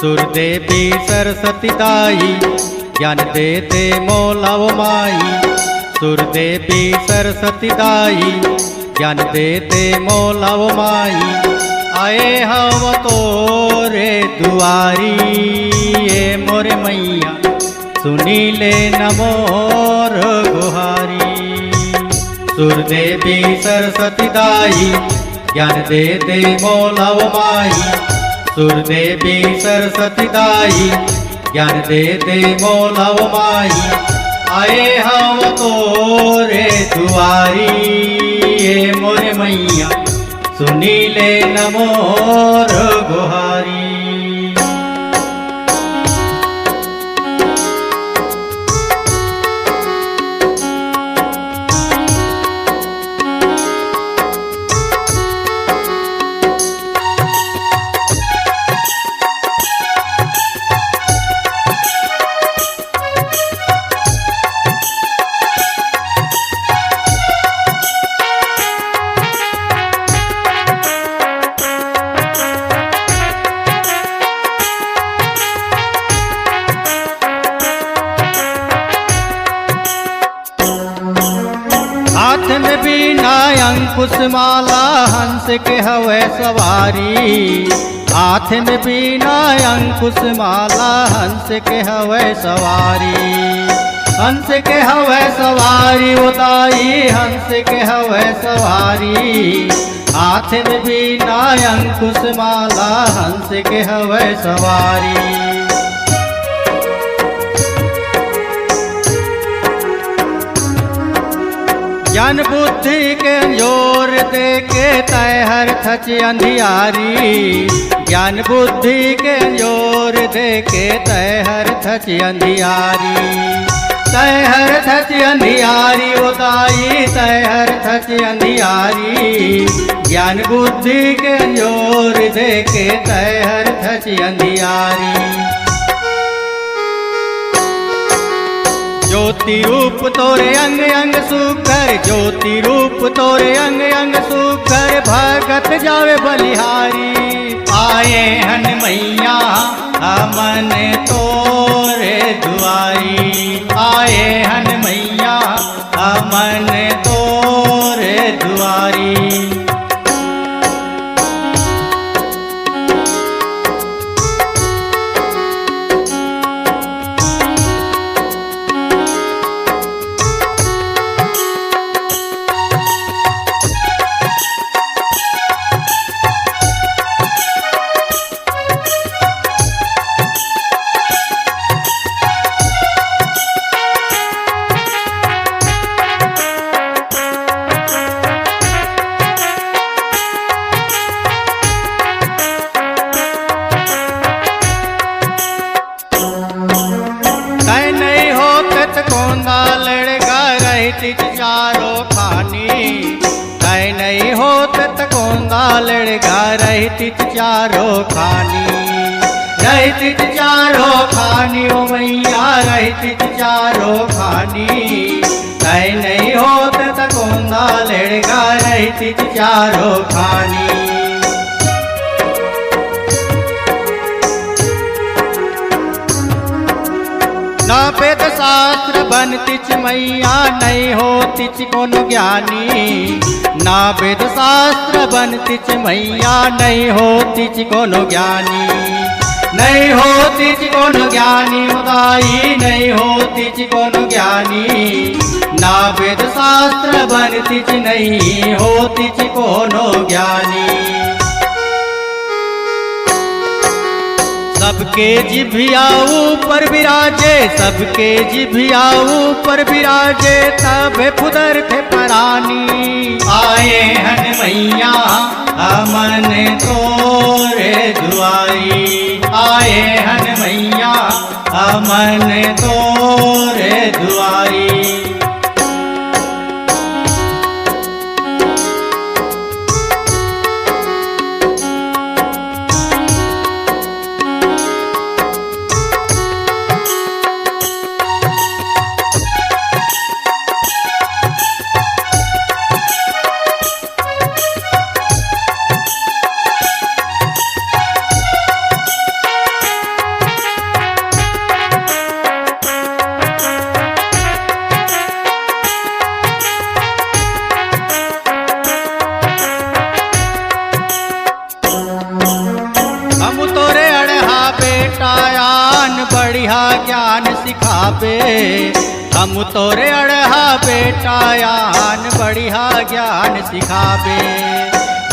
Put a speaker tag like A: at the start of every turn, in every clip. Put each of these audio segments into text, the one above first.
A: सुर देवी सरस्वती दाई ज्ञान देते मौला वो माई। सुर देवी सरस्वती दाई ज्ञान देते मौला वो माई। आए हम तोरे दुआरी ये मोरे मैया सुनी ले न मोर गुहारी। सुर देवी सरस्वती दाई ज्ञान देते मौला वो माई। सुर देवी सरस्वती दाई ज्ञान देते मौला वो माई। आए हम तोरे दुआरी ये मोरे मैया सुनी ले न मोर गुहारी। हाथ में बीना अंकुश माला हंस के हवे सवारी। हाथ में बीना अंकुश माला हंस के हवे सवारी। हंस के हवे सवारी उदाई हंस के हवे सवारी। हाथ में बीना अंकुश माला हंस के हवे सवारी। ज्ञान बुद्धि के जोर दे के तय हर थच अंधियारी। ज्ञान बुद्धि के जोर दे के तय हर थच अंधियारी। तय हर थच अंधियारी उदाई तय हर थच अंधियारी। ज्ञान बुद्धि के जोर दे के तय हर थच अंधियारी। ज्योति रूप तोरे अंग अंग सुकर। ज्योति रूप तोरे अंग अंग सुकर भगत जावे बलिहारी। आए हन मैया हमन तोरे दुआरी। आए हन मैया हमन तोरे दुआरी। चारों खानी तय नहीं होत तकोंदा लड़गा रहती चारों खानी। रहती चारों खानी ओ मैया रहती चारों खानी। तय नहीं होत तकोंदा लड़गा रहती चारों खानी। ना वेद शास्त्र बनतिच मैया नहीं होतिच कोनो ज्ञानी। ना वेद शास्त्र बनतिच मैया नहीं होतिच कोनो ज्ञानी। नहीं होतिच कोनो ज्ञानी उदाई नहीं होतिच कोनो ज्ञानी। ना वेद शास्त्र बनतिच नहीं होतिच कोनो ज्ञानी। सबके जिभिया ऊपर विराजे सबके जिभिया ऊपर विराजे तब फुदर थे परानी। आए हन मैया हमन तोरे दुआरी। आए हन मैया हमन तोरे दुआरी। बेटायान बढ़िया ज्ञान सिखाबे। हम तोरे अड़हा बेटायान बढ़िया ज्ञान सिखाबे।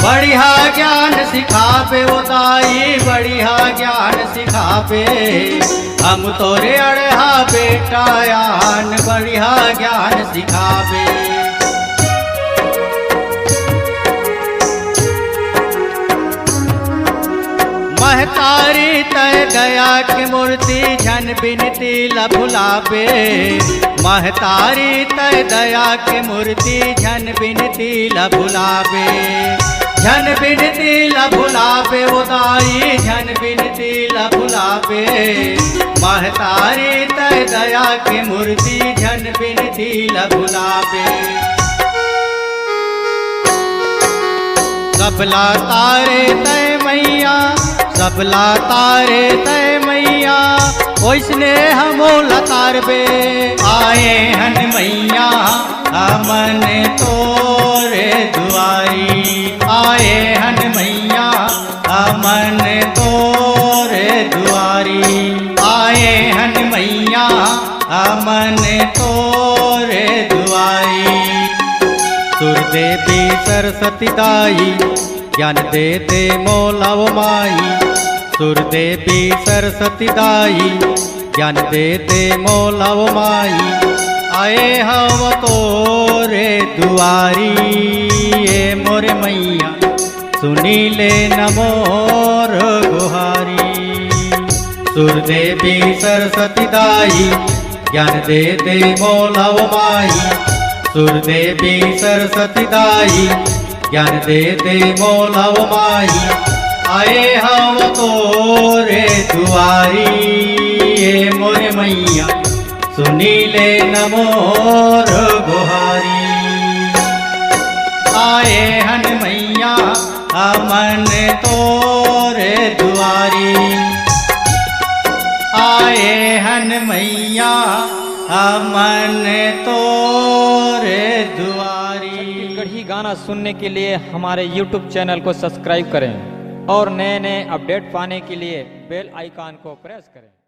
A: बढ़िया ज्ञान सिखाबे ओ दाई बढ़िया ज्ञान सिखाबे। हम तोरे अड़हा बेटायान बढ़िया ज्ञान सिखाबे। महतारी तय गया की मूर्ति झन बिनती ला भुलाबे। महतारी तय दया के मूर्ति झन बिनती ला भुलाबे। झन बिनती ला भुलाबे ओ दाई झन बिनती ला भुलाबे। महतारी तय दया के मूर्ति झन बिनती ला भुलाबे। सबला तारे तय मैया सबला तारे तय मैया ओइसने हमोला तारबे। आए हन मैया हमन तोरे दुआरी। आए हन मैया हमन तोरे दुआरी। आए हन मैया हमन तोरे दुआरी। सुरदेवी सरस्वती दाई ज्ञान दे दे मौला वो माई। सुरदेवी सरस्वती दाई ज्ञान दे दे मौला वो माई। आए हम तोरे दुआरी ए मोरे मैया सुनी ले न मोर गुहारी। सुरदेवी सरस्वती दाई ज्ञान दे दे मौला वो माई। सुरदेवी सरस्वती दाई ज्ञान दे दे मौला वो माई। आए हम तोरे दुआरी ए मोरे मैया सुनी ले न मोर गुहारी। आए हन मैया हमन तोरे दुआरी। आए हन मैया हमन तोरे दुआरी।
B: छत्तीसगढ़ी गाना सुनने के लिए हमारे YouTube चैनल को सब्सक्राइब करें और नए नए अपडेट पाने के लिए बेल आइकॉन को प्रेस करें।